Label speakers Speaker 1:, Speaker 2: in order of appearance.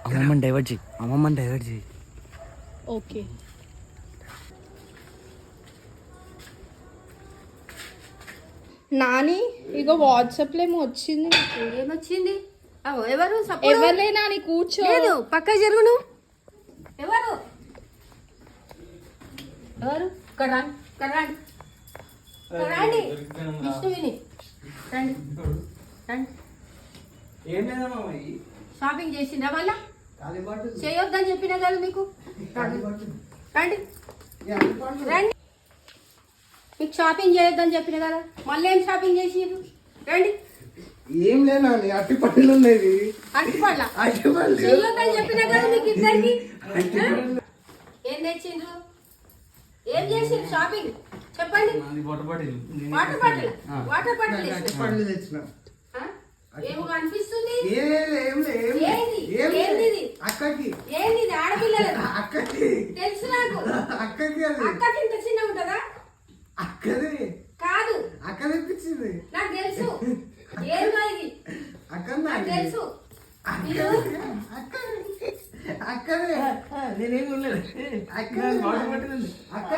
Speaker 1: అమ్మమ్మని డైవర్ట్ చేయి
Speaker 2: ఓకే. నాని ఇగో వాట్సాప్ లో ఏమో వచ్చింది.
Speaker 3: ఏమొచ్చింది? ఎవరు?
Speaker 2: ఎవరులే నాని, కూర్చో.
Speaker 3: లేదు, పక్క జరుగును. ఎవరు ఎవరు? ఇక్కడ రండి. విష్ణువిని రండి. షాపింగ్ చేసిండ్రా? మళ్ళా చేయొద్దని చెప్పినా కదా మీకు. రండి రండి, మీకు షాపింగ్ చేయొద్దని చెప్పిన కదా, మళ్ళీ ఏం షాపింగ్ చేసిండ్రు? రండి.
Speaker 4: ఏం లేనా అట్టి పళ్ళు ఉండేది.
Speaker 3: అరటిపళ్ళ చేయొద్దని చెప్పిన కదా మీకు ఇద్దరికి. ఏం తెచ్చిండ్రు? ఏం చేసిండ్రు షాపింగ్? చెప్పండి. వాటర్ బాటిల్
Speaker 4: తెచ్చిన.
Speaker 3: ఏమో అనిపిస్తుంది.
Speaker 4: అక్కకి
Speaker 3: ఏంది ఆడపిల్లలు?
Speaker 4: అక్కకి
Speaker 3: తెలుసు నాకు.
Speaker 4: అక్కకి
Speaker 3: అక్కకి ఇంత చిన్న ఉంటుందా?
Speaker 4: అక్కది
Speaker 3: కాదు,
Speaker 4: అక్క తెప్పించింది.
Speaker 3: నాకు తెలుసు. ఏమో ఇది
Speaker 4: అక్క
Speaker 3: నాకు తెలుసు.
Speaker 4: అక్కదే నేనేం ఉండలేదు. అక్క